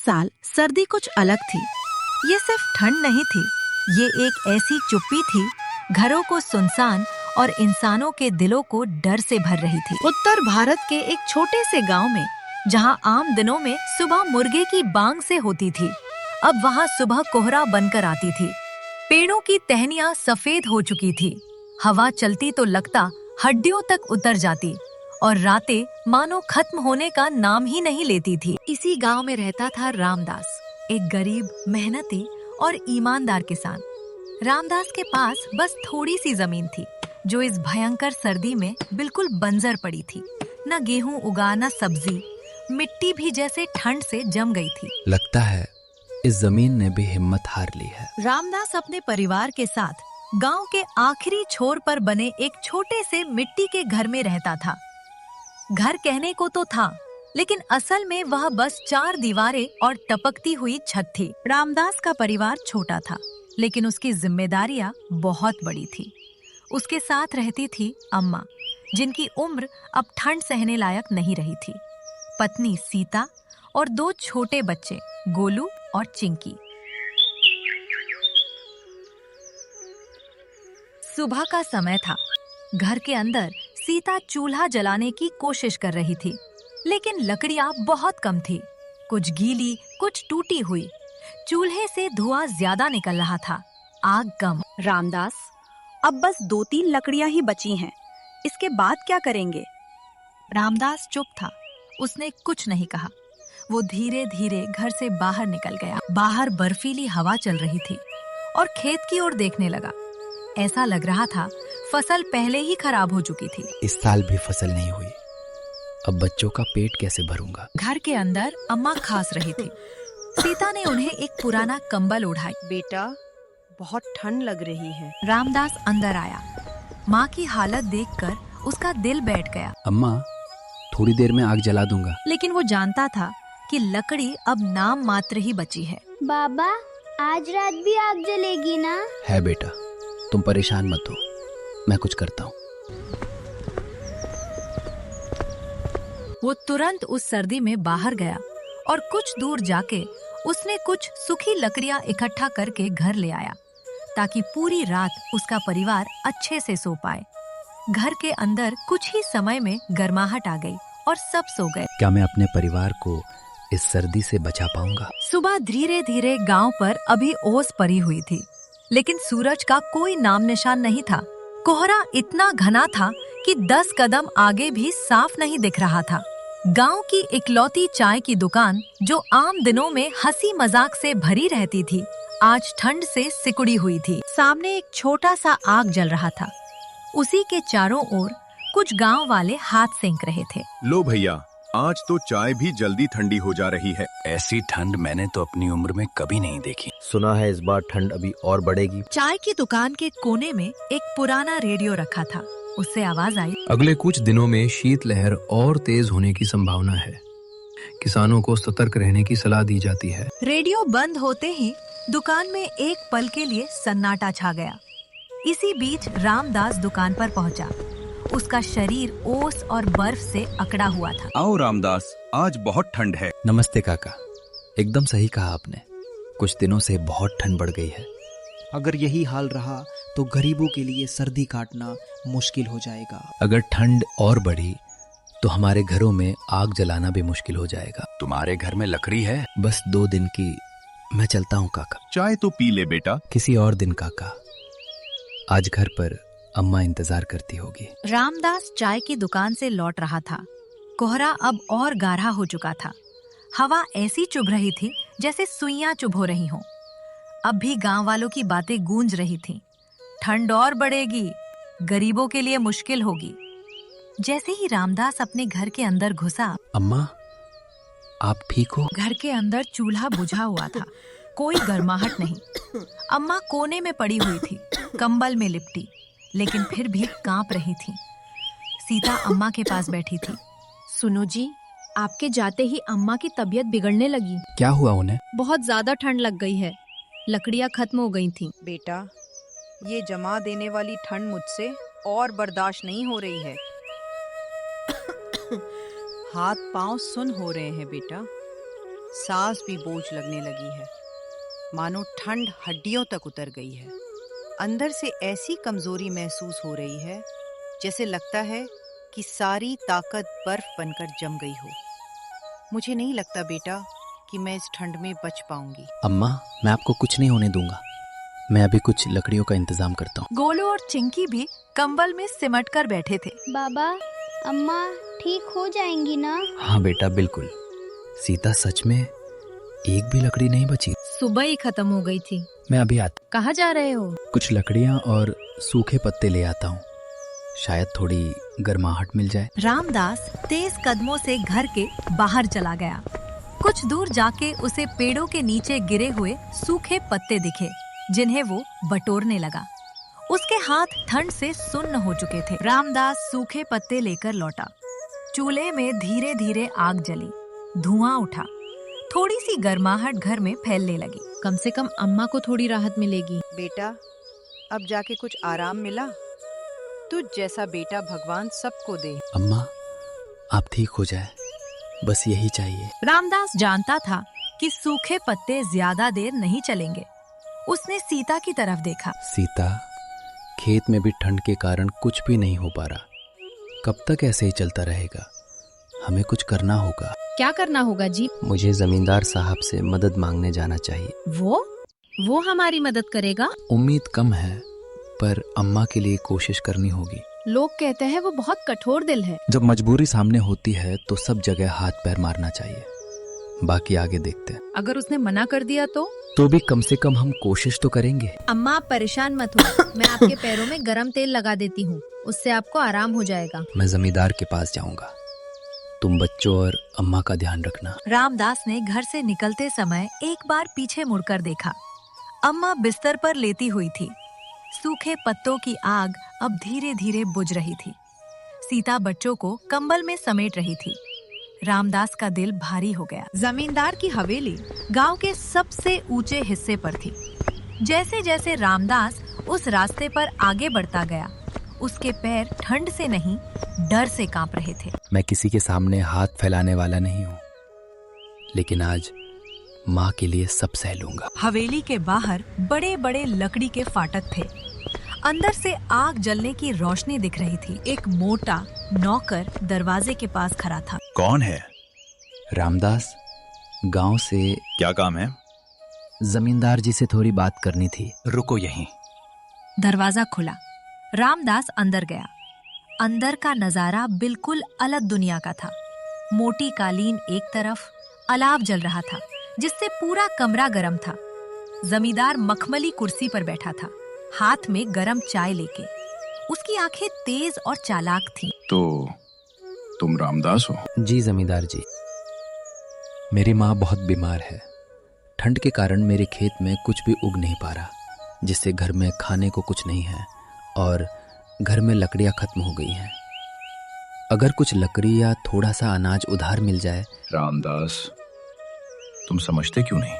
साल सर्दी कुछ अलग थी। ये सिर्फ ठंड नहीं थी, ये एक ऐसी चुप्पी थी, घरों को सुनसान और इंसानों के दिलों को डर से भर रही थी। उत्तर भारत के एक छोटे से गांव में, जहां आम दिनों में सुबह मुर्गे की बांग से होती थी, अब वहां सुबह कोहरा बनकर आती थी। पेड़ों की टहनियां सफेद हो चुकी थी, हवा चलती तो लगता हड्डियों तक उतर जाती, और रातें मानो खत्म होने का नाम ही नहीं लेती थी। इसी गांव में रहता था रामदास, एक गरीब, मेहनती और ईमानदार किसान। रामदास के पास बस थोड़ी सी जमीन थी, जो इस भयंकर सर्दी में बिल्कुल बंजर पड़ी थी। न गेहूं उगा, न सब्जी, मिट्टी भी जैसे ठंड से जम गई थी। लगता है इस जमीन ने भी हिम्मत हार ली है। रामदास अपने परिवार के साथ गांव के आखिरी छोर पर बने एक छोटे से मिट्टी के घर में रहता था। घर कहने को तो था, लेकिन असल में वह बस 4 दीवारें और टपकती हुई छत थी। रामदास का परिवार छोटा था, लेकिन उसकी जिम्मेदारियां बहुत बड़ी थी। उसके साथ रहती थी अम्मा, जिनकी उम्र अब ठंड सहने लायक नहीं रही थी, पत्नी सीता और 2 छोटे बच्चे गोलू और चिंकी। सुबह का समय था। घर के अंदर सीता चूल्हा जलाने की कोशिश कर रही थी, लेकिन लकड़ियां बहुत कम थी, कुछ गीली, कुछ टूटी हुई। चूल्हे से धुआं ज्यादा निकल रहा था, आग कम। रामदास, अब बस 2-3 लकड़ियां ही बची हैं, इसके बाद क्या करेंगे? रामदास चुप था, उसने कुछ नहीं कहा। वो धीरे धीरे घर से बाहर निकल गया। बाहर बर्फीली हवा चल रही थी और खेत की ओर देखने लगा। ऐसा लग रहा था फसल पहले ही खराब हो चुकी थी। इस साल भी फसल नहीं हुई, अब बच्चों का पेट कैसे भरूंगा? घर के अंदर अम्मा खांस रही थी। सीता ने उन्हें एक पुराना कंबल ओढ़ाई। बेटा, बहुत ठंड लग रही है। रामदास अंदर आया। माँ की हालत देखकर उसका दिल बैठ गया। अम्मा, थोड़ी देर में आग जला दूंगा। लेकिन वो जानता था कि लकड़ी अब नाम मात्र ही बची है। बाबा, आज रात भी आग जलेगी ना? है बेटा, तुम परेशान मत हो, मैं कुछ करता हूँ। वो तुरंत उस सर्दी में बाहर गया और कुछ दूर जाके उसने कुछ सूखी लकड़ियां इकट्ठा करके घर ले आया, ताकि पूरी रात उसका परिवार अच्छे से सो पाए। घर के अंदर कुछ ही समय में गर्माहट आ गई और सब सो गए। क्या मैं अपने परिवार को इस सर्दी से बचा पाऊंगा? सुबह धीरे धीरे गांव पर अभी ओस पड़ी हुई थी, लेकिन सूरज का कोई नाम निशान नहीं था। कोहरा इतना घना था कि 10 कदम आगे भी साफ नहीं दिख रहा था। गांव की इकलौती चाय की दुकान, जो आम दिनों में हंसी मजाक से भरी रहती थी, आज ठंड से सिकुड़ी हुई थी। सामने एक छोटा सा आग जल रहा था। उसी के चारों ओर कुछ गांव वाले हाथ सेंक रहे थे। लो भैया, आज तो चाय भी जल्दी ठंडी हो जा रही है। ऐसी ठंड मैंने तो अपनी उम्र में कभी नहीं देखी। सुना है इस बार ठंड अभी और बढ़ेगी। चाय की दुकान के कोने में एक पुराना रेडियो रखा था। उससे आवाज आई, अगले कुछ दिनों में शीतलहर और तेज होने की संभावना है। किसानों को सतर्क रहने की सलाह दी जाती है। रेडियो बंद होते ही दुकान में एक पल के लिए सन्नाटा छा गया। इसी बीच रामदास दुकान पर पहुंचा। उसका शरीर ओस और बर्फ से अकड़ा हुआ था। आओ रामदास, आज बहुत ठंड है। नमस्ते काका, एकदम सही कहा आपने। कुछ दिनों से बहुत ठंड बढ़ गई है। अगर यही हाल रहा तो गरीबों के लिए सर्दी काटना मुश्किल हो जाएगा। अगर ठंड और बढ़ी तो हमारे घरों में आग जलाना भी मुश्किल हो जाएगा। तुम्हारे घर में लकड़ी है? बस 2 दिन की। मैं चलता हूँ काका। चाय तो पी ले बेटा। किसी और दिन काका, आज घर पर अम्मा इंतजार करती होगी। रामदास चाय की दुकान से लौट रहा था। कोहरा अब और गाढ़ा हो चुका था। हवा ऐसी चुभ रही थी जैसे सुइयां चुभ हो रही हों। अब भी गांव वालों की बातें गूंज रही थीं। ठंड और बढ़ेगी, गरीबों के लिए मुश्किल होगी। जैसे ही रामदास अपने घर के अंदर घुसा, अम्मा, आप ठीक हो? घर के अंदर चूल्हा बुझा हुआ था, कोई गर्माहट नहीं। अम्मा कोने में पड़ी हुई थी, कंबल में लिपटी, लेकिन फिर भी कांप रही थी। सीता अम्मा के पास बैठी थी। सुनो जी, आपके जाते ही अम्मा की तबीयत बिगड़ने लगी। क्या हुआ उन्हें? बहुत ज्यादा ठंड लग गई है, लकड़ियाँ खत्म हो गई थीं। बेटा, ये जमा देने वाली ठंड मुझसे और बर्दाश्त नहीं हो रही है। हाथ पांव सुन हो रहे हैं बेटा। सांस भी बोझ लगने लगी है, मानो ठंड हड्डियों तक उतर गई है। अंदर से ऐसी कमजोरी महसूस हो रही है जैसे लगता है कि सारी ताकत बर्फ बनकर जम गई हो। मुझे नहीं लगता बेटा कि मैं इस ठंड में बच पाऊंगी। अम्मा, मैं आपको कुछ नहीं होने दूंगा। मैं अभी कुछ लकड़ियों का इंतजाम करता हूँ। गोलू और चिंकी भी कंबल में सिमट कर बैठे थे। बाबा, अम्मा ठीक हो जाएंगी ना? हाँ बेटा, बिल्कुल। सीता, सच में एक भी लकड़ी नहीं बची। सुबह ही खत्म हो गई थी। मैं अभी आता। कहाँ जा रहे हो? कुछ लकड़ियाँ और सूखे पत्ते ले आता हूँ, शायद थोड़ी गर्माहट मिल जाए। रामदास तेज कदमों से घर के बाहर चला गया। कुछ दूर जाके उसे पेड़ों के नीचे गिरे हुए सूखे पत्ते दिखे, जिन्हें वो बटोरने लगा। उसके हाथ ठंड से सुन्न हो चुके थे। रामदास सूखे पत्ते लेकर लौटा। चूल्हे में धीरे धीरे आग जली, धुआं उठा। थोड़ी सी गर्माहट घर में फैलने लगी। कम से कम अम्मा को थोड़ी राहत मिलेगी। बेटा, अब जाके कुछ आराम मिला? तुझ जैसा बेटा भगवान सबको दे। अम्मा, आप ठीक हो जाए, बस यही चाहिए। रामदास जानता था कि सूखे पत्ते ज्यादा देर नहीं चलेंगे। उसने सीता की तरफ देखा। सीता, खेत में भी ठंड के कारण कुछ भी नहीं हो पा रहा। कब तक ऐसे ही चलता रहेगा? हमें कुछ करना होगा। क्या करना होगा जी? मुझे जमींदार साहब से मदद मांगने जाना चाहिए। वो हमारी मदद करेगा? उम्मीद कम है, पर अम्मा के लिए कोशिश करनी होगी। लोग कहते हैं वो बहुत कठोर दिल है। जब मजबूरी सामने होती है तो सब जगह हाथ पैर मारना चाहिए। बाकी आगे देखते हैं। अगर उसने मना कर दिया तो भी कम से कम हम कोशिश तो करेंगे। अम्मा, आप परेशान मत हो। मैं आपके पैरों में गरम तेल लगा देती हूँ, उससे आपको आराम हो जाएगा। मैं जमींदार के पास जाऊंगा। तुम बच्चों और अम्मा का ध्यान रखना। रामदास ने घर से निकलते समय एक बार पीछे मुड़कर देखा। अम्मा बिस्तर पर लेटी हुई थी। सूखे पत्तों की आग अब धीरे धीरे बुझ रही थी। सीता बच्चों को कंबल में समेट रही थी। रामदास का दिल भारी हो गया। जमींदार की हवेली गांव के सबसे ऊंचे हिस्से पर थी। जैसे जैसे रामदास उस रास्ते पर आगे बढ़ता गया, उसके पैर ठंड से नहीं, डर से कांप रहे थे। मैं किसी के सामने हाथ फैलाने वाला नहीं हूँ, लेकिन आज माँ के लिए सब सह लूंगा। हवेली के बाहर बड़े बड़े लकड़ी के फाटक थे। अंदर से आग जलने की रोशनी दिख रही थी। एक मोटा नौकर दरवाजे के पास खड़ा था। कौन है? रामदास, गांव से। क्या काम है? जमींदार जी से थोड़ी बात करनी थी। रुको यहीं। दरवाजा खुला। रामदास अंदर गया। अंदर का नजारा बिल्कुल अलग दुनिया का था। मोटी कालीन एक तरफ, अलाव जल रहा था जिससे पूरा कमरा गर्म था। जमींदार मखमली कुर्सी पर बैठा था, हाथ में गरम चाय लेके। उसकी आंखें तेज और चालाक थीं। तो तुम रामदास हो? जी जमींदार जी। मेरी माँ बहुत बीमार है। ठंड के कारण मेरे खेत में कुछ भी उग नहीं पा रहा, जिससे घर में खाने को कुछ नहीं है और घर में लकड़ियाँ खत्म हो गई हैं। अगर कुछ लकड़ी या थोड़ा सा अनाज उधार मिल जाए। रामदास, तुम समझते क्यों नहीं?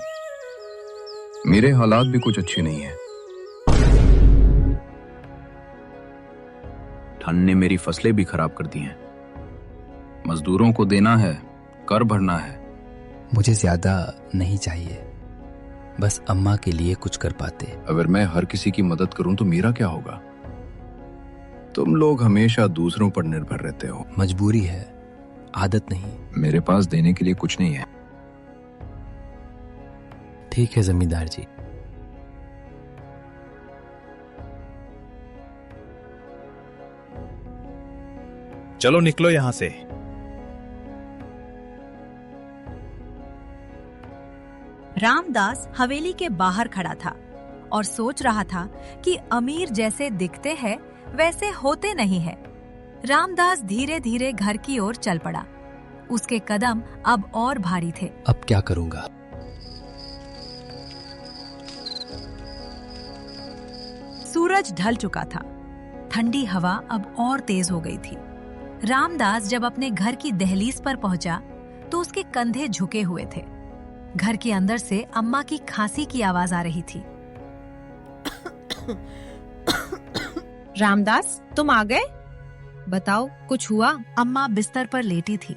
मेरे हालात भी कुछ अच्छे नहीं है। ठंड ने मेरी फसलें भी खराब कर दी हैं। मजदूरों को देना है, कर भरना है। मुझे ज्यादा नहीं चाहिए, बस अम्मा के लिए कुछ कर पाते। अगर मैं हर किसी की मदद करूं तो मेरा क्या होगा? तुम लोग हमेशा दूसरों पर निर्भर रहते हो। मजबूरी है, आदत नहीं। मेरे पास देने के लिए कुछ नहीं है। ठीक है जमींदार जी। चलो निकलो यहां से। रामदास हवेली के बाहर खड़ा था और सोच रहा था कि अमीर जैसे दिखते हैं वैसे होते नहीं है। रामदास धीरे धीरे घर की ओर चल पड़ा। उसके कदम अब और भारी थे। अब क्या करूंगा? सूरज ढल चुका था। ठंडी हवा अब और तेज हो गई थी। रामदास जब अपने घर की दहलीज पर पहुंचा तो उसके कंधे झुके हुए थे। घर के अंदर से अम्मा की खांसी की आवाज आ रही थी। रामदास, तुम आ गए? बताओ, कुछ हुआ? अम्मा बिस्तर पर लेटी थी।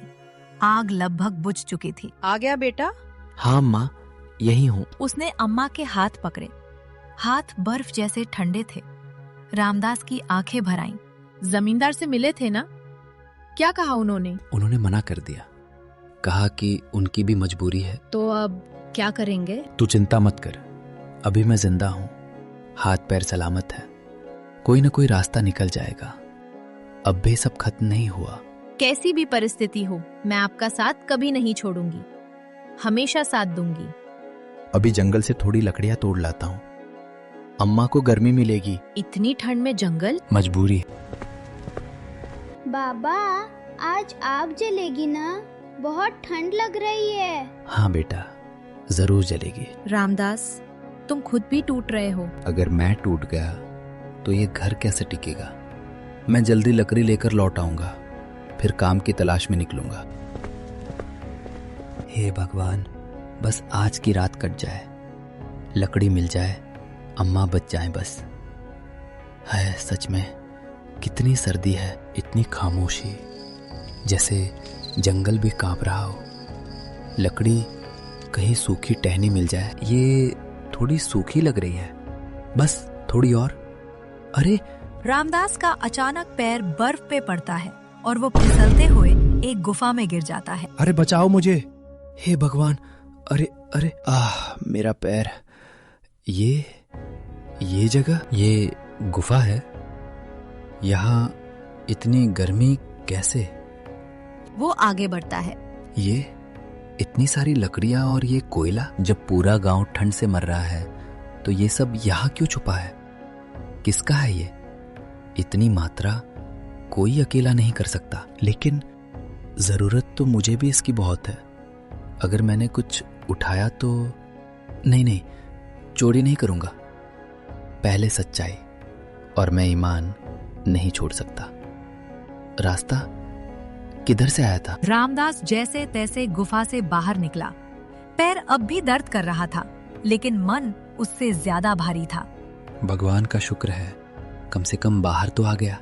आग लगभग बुझ चुकी थी। आ गया बेटा, हाँ अम्मा, यही हूँ। उसने अम्मा के हाथ पकड़े। हाथ बर्फ जैसे ठंडे थे। रामदास की आंखें भर आईं। जमींदार से मिले थे ना? क्या कहा उन्होंने? उन्होंने मना कर दिया, कहा कि उनकी भी मजबूरी है। तो अब क्या करेंगे? तू चिंता मत कर, अभी मैं जिंदा हूँ, हाथ पैर सलामत है, कोई ना कोई रास्ता निकल जाएगा। अब भी सब खत्म नहीं हुआ। कैसी भी परिस्थिति हो, मैं आपका साथ कभी नहीं छोड़ूंगी, हमेशा साथ दूंगी। अभी जंगल से थोड़ी लकड़ियां तोड़ लाता हूँ, अम्मा को गर्मी मिलेगी। इतनी ठंड में जंगल? मजबूरी। बाबा, आज आग जलेगी ना? बहुत ठंड लग रही है। हाँ बेटा, जरूर जलेगी। रामदास, तुम खुद भी टूट रहे हो। अगर मैं टूट गया तो ये घर कैसे टिकेगा? मैं जल्दी लकड़ी लेकर लौट आऊंगा, फिर काम की तलाश में निकलूंगा। हे भगवान, बस आज की रात कट जाए, लकड़ी मिल जाए, अम्मा बच जाएं बस। है सच में कितनी सर्दी है, इतनी खामोशी, जैसे जंगल भी कांप रहा हो। लकड़ी कहीं सूखी टहनी मिल जाए। ये थोड़ी सूखी लग रही है, बस थोड़ी और। अरे! रामदास का अचानक पैर बर्फ पे पड़ता है और वो फिसलते हुए एक गुफा में गिर जाता है। अरे बचाओ मुझे। हे भगवान, अरे अरे, मेरा पैर। ये जगह, ये गुफा है, यहाँ इतनी गर्मी कैसे? वो आगे बढ़ता है। ये इतनी सारी लकड़ियां और ये कोयला। जब पूरा गांव ठंड से मर रहा है तो ये सब यहाँ क्यों छुपा है? किसका है ये? इतनी मात्रा कोई अकेला नहीं कर सकता। लेकिन जरूरत तो मुझे भी इसकी बहुत है। अगर मैंने कुछ उठाया तो नहीं, चोरी नहीं करूंगा। पहले सच्चाई, और मैं ईमान नहीं छोड़ सकता। रास्ता किधर से आया था? रामदास जैसे तैसे गुफा से बाहर निकला। पैर अब भी दर्द कर रहा था, लेकिन मन उससे ज्यादा भारी था। भगवान का शुक्र है, कम से कम बाहर तो आ गया।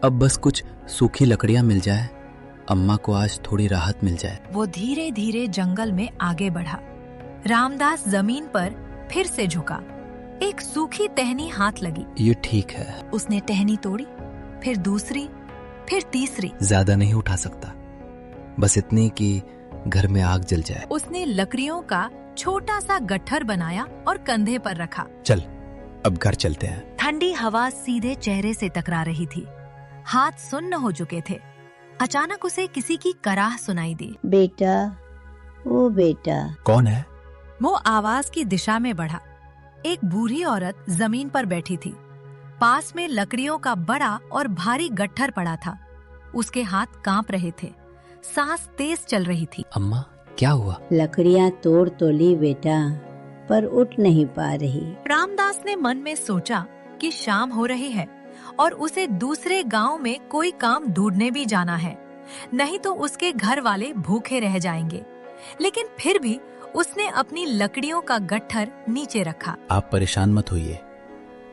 अब बस कुछ सूखी लकड़ियां मिल जाए, अम्मा को आज थोड़ी राहत मिल जाए। वो धीरे धीरे जंगल में आगे बढ़ा। रामदास जमीन पर फिर से झुका। एक सूखी टहनी हाथ लगी। ये ठीक है। उसने टहनी तोड़ी, फिर दूसरी, फिर तीसरी। ज्यादा नहीं उठा सकता, बस इतनी कि घर में आग जल जाए। उसने लकड़ियों का छोटा सा गट्ठर बनाया और कंधे पर रखा। चल, अब घर चलते हैं। ठंडी हवा सीधे चेहरे से टकरा रही थी। हाथ सुन्न हो चुके थे। अचानक उसे किसी की कराह सुनाई दी। बेटा, ओ बेटा। कौन है? वो आवाज की दिशा में बढ़ा। एक बूढ़ी औरत जमीन पर बैठी थी। पास में लकड़ियों का बड़ा और भारी गट्ठर पड़ा था। उसके हाथ कांप रहे थे, सांस तेज चल रही थी। अम्मा, क्या हुआ? लकड़ियां तोड़ तो ली बेटा, पर उठ नहीं पा रही। रामदास ने मन में सोचा कि शाम हो रही है और उसे दूसरे गांव में कोई काम ढूंढने भी जाना है, नहीं तो उसके घर वाले भूखे रह जाएंगे। लेकिन फिर भी उसने अपनी लकड़ियों का गट्ठर नीचे रखा। आप परेशान मत होइए,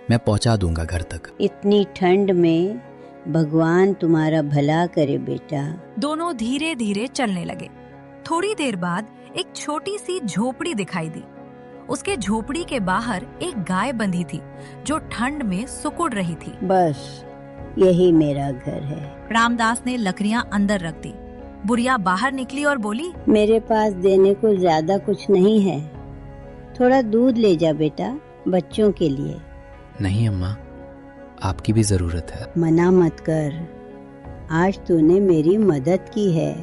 मैं पहुंचा दूंगा घर तक। इतनी ठंड में भगवान तुम्हारा भला करे बेटा। दोनों धीरे धीरे चलने लगे। थोड़ी देर बाद एक छोटी सी झोपड़ी दिखाई दी। उसके झोपड़ी के बाहर एक गाय बंधी थी जो ठंड में सुकुड़ रही थी। बस यही मेरा घर है। रामदास ने लकड़ियां अंदर रख दी। बुढ़िया बाहर निकली और बोली, मेरे पास देने को ज्यादा कुछ नहीं है, थोड़ा दूध ले जा बेटा, बच्चों के लिए। नहीं अम्मा, आपकी भी जरूरत है। मना मत कर, आज तूने मेरी मदद की है।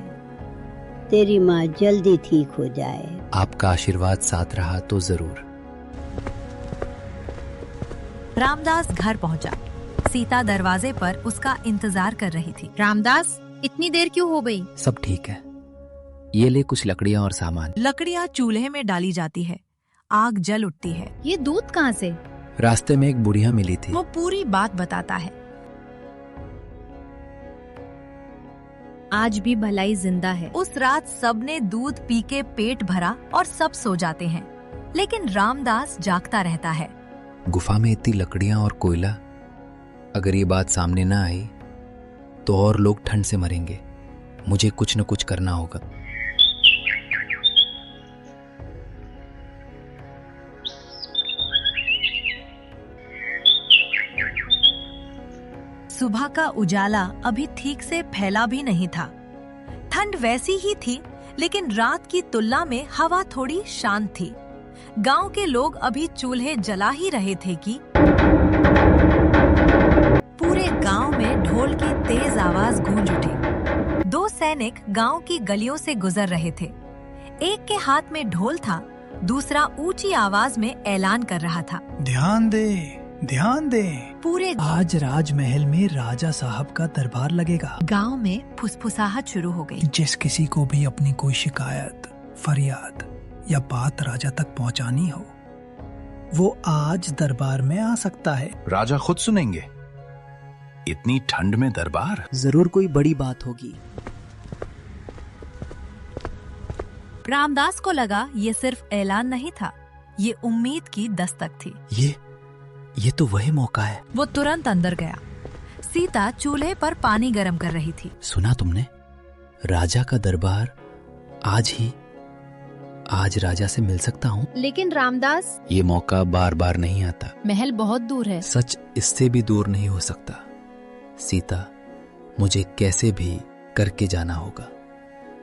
तेरी माँ जल्दी ठीक हो जाए। आपका आशीर्वाद साथ रहा तो जरूर। रामदास घर पहुंचा। सीता दरवाजे पर उसका इंतजार कर रही थी। रामदास, इतनी देर क्यों हो गई? सब ठीक है, ये ले कुछ लकड़ियां और सामान। लकड़ियां चूल्हे में डाली जाती है, आग जल उठती है। ये दूध कहाँ से? रास्ते में एक बुढ़िया मिली थी। वो पूरी बात बताता है। आज भी भलाई जिंदा है। उस रात सबने दूध पी के पेट भरा और सब सो जाते हैं, लेकिन रामदास जागता रहता है। गुफा में इतनी लकड़ियां और कोयला, अगर ये बात सामने ना आई तो और लोग ठंड से मरेंगे। मुझे कुछ न कुछ करना होगा। सुबह का उजाला अभी ठीक से फैला भी नहीं था। ठंड वैसी ही थी, लेकिन रात की तुलना में हवा थोड़ी शांत थी। गांव के लोग अभी चूल्हे जला ही रहे थे कि पूरे गांव में ढोल की तेज आवाज गूंज उठी। 2 सैनिक गांव की गलियों से गुजर रहे थे। एक के हाथ में ढोल था, दूसरा ऊंची आवाज में ऐलान कर रहा था, ध्यान दे, ध्यान दे। पूरे आज राजमहल में राजा साहब का दरबार लगेगा। गांव में फुसफुसाहट शुरू हो गई। जिस किसी को भी अपनी कोई शिकायत, फरियाद या बात राजा तक पहुंचानी हो, वो आज दरबार में आ सकता है। राजा खुद सुनेंगे? इतनी ठंड में दरबार? जरूर कोई बड़ी बात होगी। रामदास को लगा ये सिर्फ ऐलान नहीं था, ये उम्मीद की दस्तक थी। ये तो वही मौका है। वो तुरंत अंदर गया। सीता चूल्हे पर पानी गर्म कर रही थी। सुना तुमने? राजा का दरबार आज राजा से मिल सकता हूँ। लेकिन रामदास, ये मौका बार बार नहीं आता। महल बहुत दूर है। सच इससे भी दूर नहीं हो सकता। सीता, मुझे कैसे भी करके जाना होगा,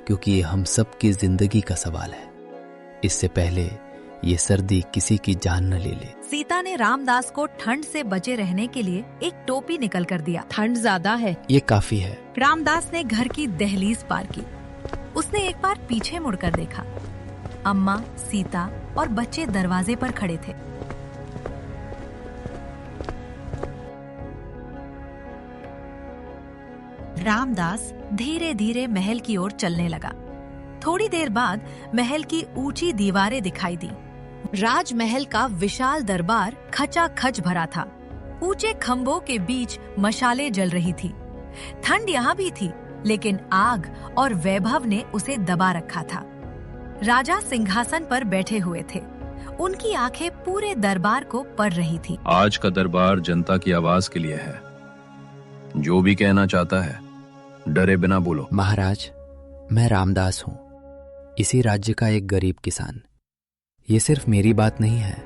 क्योंकि ये हम सब की जिंदगी का सवाल है। इससे पहले ये सर्दी किसी की जान न ले ले। सीता ने रामदास को ठंड से बचे रहने के लिए एक टोपी निकल कर दिया। ठंड ज्यादा है। ये काफी है। रामदास ने घर की दहलीज पार की। उसने एक बार पीछे मुड़कर देखा। अम्मा, सीता और बच्चे दरवाजे पर खड़े थे। रामदास धीरे धीरे महल की ओर चलने लगा। थोड़ी देर बाद महल की ऊंची दीवारें दिखाई दी। राजमहल का विशाल दरबार खचाखच भरा था। ऊंचे खंभों के बीच मशालें जल रही थी। ठंड यहाँ भी थी, लेकिन आग और वैभव ने उसे दबा रखा था। राजा सिंहासन पर बैठे हुए थे। उनकी आंखें पूरे दरबार को पढ़ रही थी। आज का दरबार जनता की आवाज के लिए है। जो भी कहना चाहता है, डरे बिना बोलो। महाराज, मैं रामदास हूँ, इसी राज्य का एक गरीब किसान। ये सिर्फ मेरी बात नहीं है,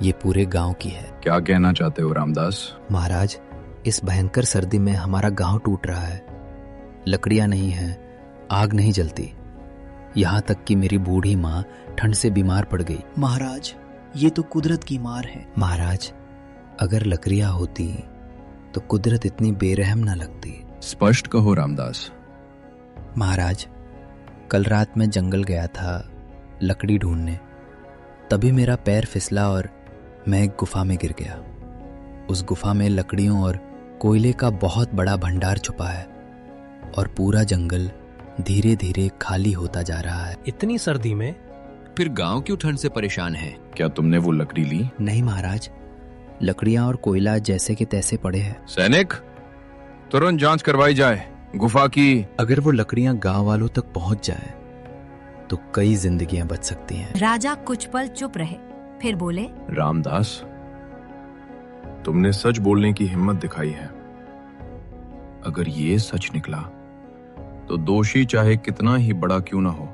ये पूरे गांव की है। क्या कहना चाहते हो रामदास? महाराज, इस भयंकर सर्दी में हमारा गांव टूट रहा है। लकड़ियां नहीं है, आग नहीं जलती। यहाँ तक कि मेरी बूढ़ी माँ ठंड से बीमार पड़ गई। महाराज, ये तो कुदरत की मार है। महाराज, अगर लकड़ियां होती तो कुदरत इतनी बेरहम न लगती। स्पष्ट कहो रामदास। महाराज, कल रात मैं जंगल गया था लकड़ी ढूंढने। तभी मेरा पैर फिसला और मैं एक गुफा में गिर गया। उस गुफा में लकड़ियों और कोयले का बहुत बड़ा भंडार छुपा है और पूरा जंगल धीरे धीरे खाली होता जा रहा है। इतनी सर्दी में? फिर गांव क्यों ठंड से परेशान है? क्या तुमने वो लकड़ी ली? नहीं महाराज, लकड़ियां और कोयला जैसे के तैसे पड़े हैं। सैनिक, तुरंत जांच करवाई जाए गुफा की। अगर वो लकड़ियां गांव वालों तक पहुंच जाए तो कई जिंदगियां बच सकती हैं। राजा कुछ पल चुप रहे, फिर बोले, रामदास, तुमने सच बोलने की हिम्मत दिखाई है। अगर ये सच निकला तो दोषी चाहे कितना ही बड़ा क्यों ना हो,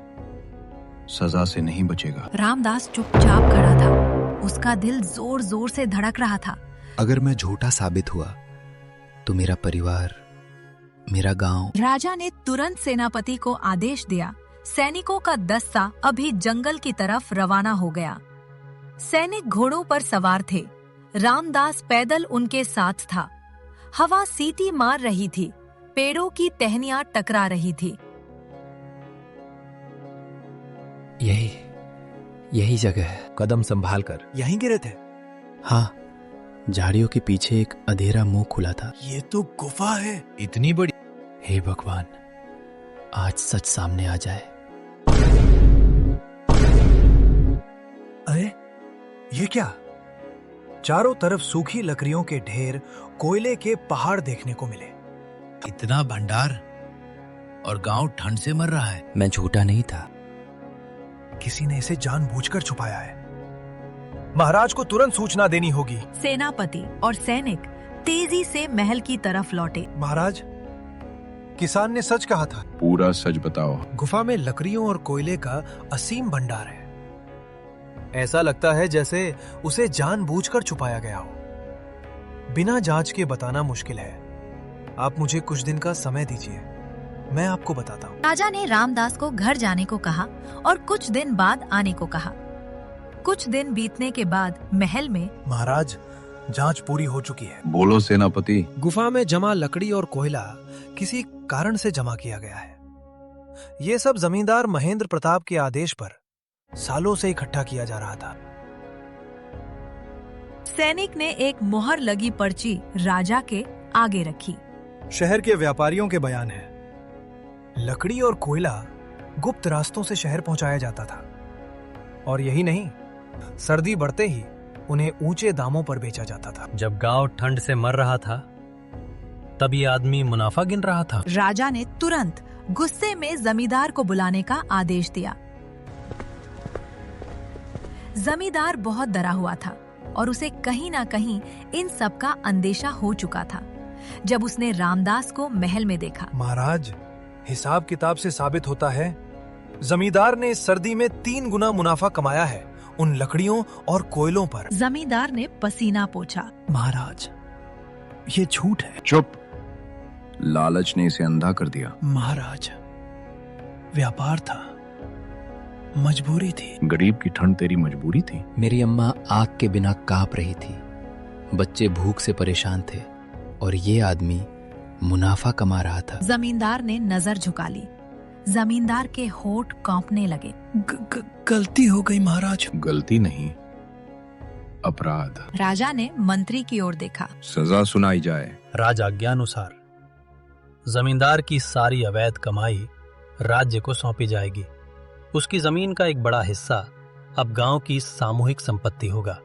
सजा से नहीं बचेगा। रामदास चुपचाप खड़ा था। उसका दिल जोर जोर से धड़क रहा था। अगर मैं झूठा साबित हुआ तो मेरा परिवार, मेरा गांव। राजा ने तुरंत सेनापति को आदेश दिया। सैनिकों का दस्ता अभी जंगल की तरफ रवाना हो गया। सैनिक घोड़ों पर सवार थे। रामदास पैदल उनके साथ था। हवा सीटी मार रही थी। पेड़ों की टहनियां टकरा रही थी। यही जगह है। कदम संभाल कर। यहीं गिरे थे? हाँ, झाड़ियों के पीछे एक अंधेरा मुंह खुला था। ये तो गुफा है। इतनी बड़ी? हे भगवान, आज सच सामने आ जाए। अरे ये क्या? चारों तरफ सूखी लकड़ियों के ढेर, कोयले के पहाड़ देखने को मिले। इतना भंडार और गांव ठंड से मर रहा है। मैं झूठा नहीं था। किसी ने इसे जानबूझकर छुपाया है। महाराज को तुरंत सूचना देनी होगी। सेनापति और सैनिक तेजी से महल की तरफ लौटे। महाराज, किसान ने सच कहा था। पूरा सच बताओ। गुफा में लकड़ियों और कोयले का असीम भंडार है। ऐसा लगता है जैसे उसे जानबूझकर छुपाया गया हो। बिना जांच के बताना मुश्किल है। आप मुझे कुछ दिन का समय दीजिए, मैं आपको बताता हूँ। राजा ने रामदास को घर जाने को कहा और कुछ दिन बाद आने को कहा। कुछ दिन बीतने के बाद महल में महाराज, जांच पूरी हो चुकी है। बोलो सेनापति। गुफा में जमा लकड़ी और कोयला किसी कारण से जमा किया गया है। ये सब जमींदार महेंद्र प्रताप के आदेश पर सालों से इकट्ठा किया जा रहा था। सैनिक ने एक मोहर लगी पर्ची राजा के आगे रखी। शहर के व्यापारियों के बयान है, लकड़ी और कोयला गुप्त रास्तों से शहर पहुंचाया जाता था, और यही नहीं, सर्दी बढ़ते ही उन्हें ऊंचे दामों पर बेचा जाता था। जब गांव ठंड से मर रहा था, तब ये आदमी मुनाफा गिन रहा था। राजा ने तुरंत गुस्से में जमींदार को बुलाने का आदेश दिया। जमींदार बहुत डरा हुआ था और उसे कहीं ना कहीं इन सब का अंदेशा हो चुका था। जब उसने रामदास को महल में देखा। महाराज, हिसाब किताब से साबित होता है, जमींदार ने इस सर्दी में 3 गुना मुनाफा कमाया है उन लकड़ियों और कोयलों पर। जमींदार ने पसीना पोंछा। महाराज, ये झूठ है। चुप, लालच ने इसे अंधा कर दिया। महाराज, व्यापार था, मजबूरी थी। गरीब की ठंड तेरी मजबूरी थी। मेरी अम्मा आग के बिना कांप रही थी, बच्चे भूख से परेशान थे, और ये आदमी मुनाफा कमा रहा था। जमींदार ने नजर झुका ली। जमींदार के होंठ कांपने लगे। गलती हो गई महाराज। गलती नहीं, अपराध। राजा ने मंत्री की ओर देखा। सजा सुनाई जाए। राजाज्ञानुसार जमींदार की सारी अवैध कमाई राज्य को सौंपी जाएगी। उसकी जमीन का एक बड़ा हिस्सा अब गांव की सामूहिक संपत्ति होगा,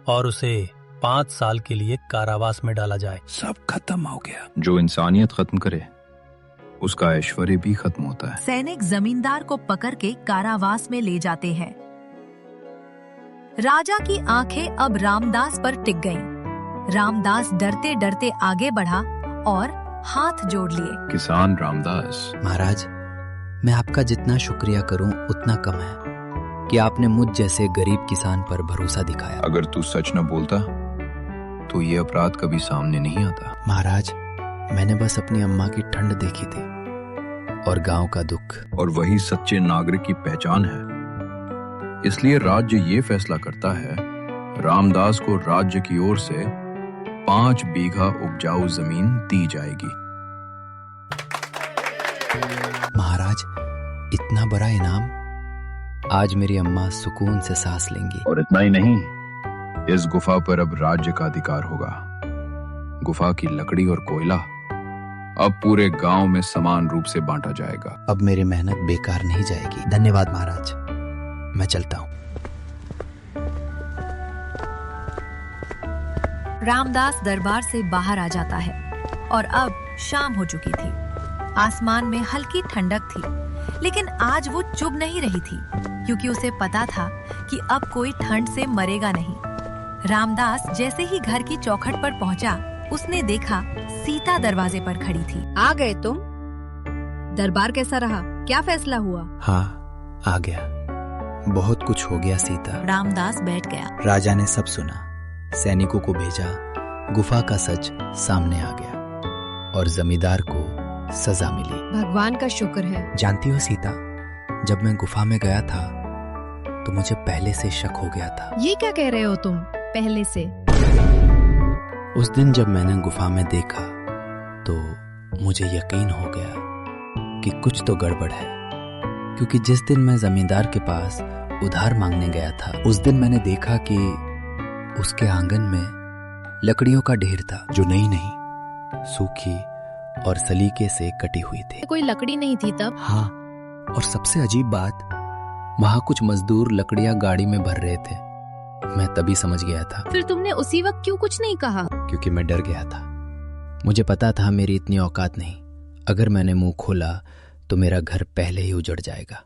और उसे 5 साल के लिए कारावास में डाला जाए। सब खत्म हो गया। जो इंसानियत खत्म करे, उसका ऐश्वर्य भी खत्म होता है। सैनिक जमींदार को पकड़ के कारावास में ले जाते हैं। राजा की आंखें अब रामदास पर टिक गईं। रामदास डरते डरते आगे बढ़ा और हाथ जोड़ लिए। किसान रामदास। महाराज, मैं आपका जितना शुक्रिया करूं उतना कम है कि आपने मुझ जैसे गरीब किसान पर भरोसा दिखाया। अगर तू सच न बोलता तो ये अपराध कभी सामने नहीं आता। महाराज, मैंने बस अपनी अम्मा की ठंड देखी थी और गांव का दुख, और वही सच्चे नागरिक की पहचान है। इसलिए राज्य ये फैसला करता है, रामदास को राज्य की ओर से 5 बीघा उपजाऊ जमीन दी जाएगी। महाराज, इतना बड़ा इनाम! आज मेरी अम्मा सुकून से सांस लेंगी। और इतना ही नहीं, इस गुफा पर अब राज्य का अधिकार होगा। गुफा की लकड़ी और कोयला अब पूरे गांव में समान रूप से बांटा जाएगा। अब मेरी मेहनत बेकार नहीं जाएगी। धन्यवाद महाराज, मैं चलता हूँ। रामदास दरबार से बाहर आ जाता है और अब शाम हो चुकी थी। आसमान में हल्की ठंडक थी, लेकिन आज वो चुभ नहीं रही थी, क्योंकि उसे पता था कि अब कोई ठंड से मरेगा नहीं। रामदास जैसे ही घर की चौखट पर पहुंचा, उसने देखा सीता दरवाजे पर खड़ी थी। आ गए तुम? दरबार कैसा रहा? क्या फैसला हुआ? हाँ, आ गया। बहुत कुछ हो गया सीता। रामदास बैठ गया। राजा ने सब सुना, सैनिकों को भेजा, गुफा का सच सामने आ गया, और जमींदार को सजा मिली। भगवान का शुक्र है। जानती हो सीता, जब मैं गुफा में गया था तो मुझे पहले से शक हो गया था। ये क्या कह रहे हो तुम? पहले से? उस दिन जब मैंने गुफा में देखा तो मुझे यकीन हो गया कि कुछ तो गड़बड़ है, क्योंकि जिस दिन मैं जमींदार के पास उधार मांगने गया था, उस दिन मैंने देखा कि उसके आंगन में लकड़ियों का ढेर था, जो नई नहीं, सूखी और सलीके से कटी हुई थी। कोई लकड़ी नहीं थी तब? हाँ, और सबसे अजीब बात, वहां कुछ मजदूर लकड़ियां गाड़ी में भर रहे थे। मैं तभी समझ गया था। फिर तुमने उसी वक्त क्यों कुछ नहीं कहा? क्योंकि मैं डर गया था। मुझे पता था मेरी इतनी औकात नहीं। अगर मैंने मुंह खोला तो मेरा घर पहले ही उजड़ जाएगा।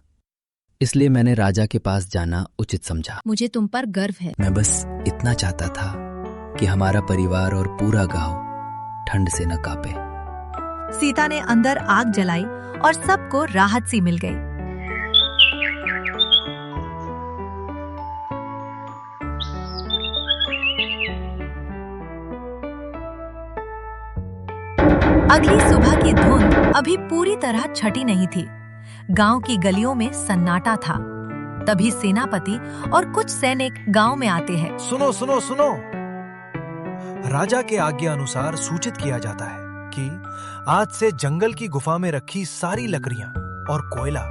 इसलिए मैंने राजा के पास जाना उचित समझा। मुझे तुम पर गर्व है। मैं बस इतना चाहता था कि हमारा परिवार और पूरा गांव ठंड से न कांपे। सीता ने अंदर आग जलाई और सबको राहत सी मिल गई। अगली सुबह की धुंध अभी पूरी तरह छटी नहीं थी। गांव की गलियों में सन्नाटा था। तभी सेनापति और कुछ सैनिक गांव में आते हैं। सुनो सुनो सुनो, राजा के आज्ञा अनुसार सूचित किया जाता है कि आज से जंगल की गुफा में रखी सारी लकड़ियां और कोयला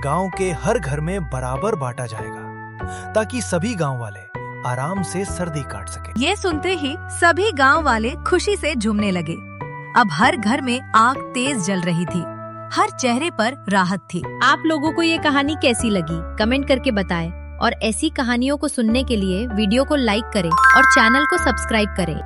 गांव के हर घर में बराबर बांटा जाएगा, ताकि सभी गांव वाले आराम से सर्दी काट सके। ये सुनते ही सभी गांव वाले खुशी से झूमने लगे। अब हर घर में आग तेज जल रही थी, हर चेहरे पर राहत थी। आप लोगों को ये कहानी कैसी लगी कमेंट करके बताएं और ऐसी कहानियों को सुनने के लिए वीडियो को लाइक करें और चैनल को सब्सक्राइब करें।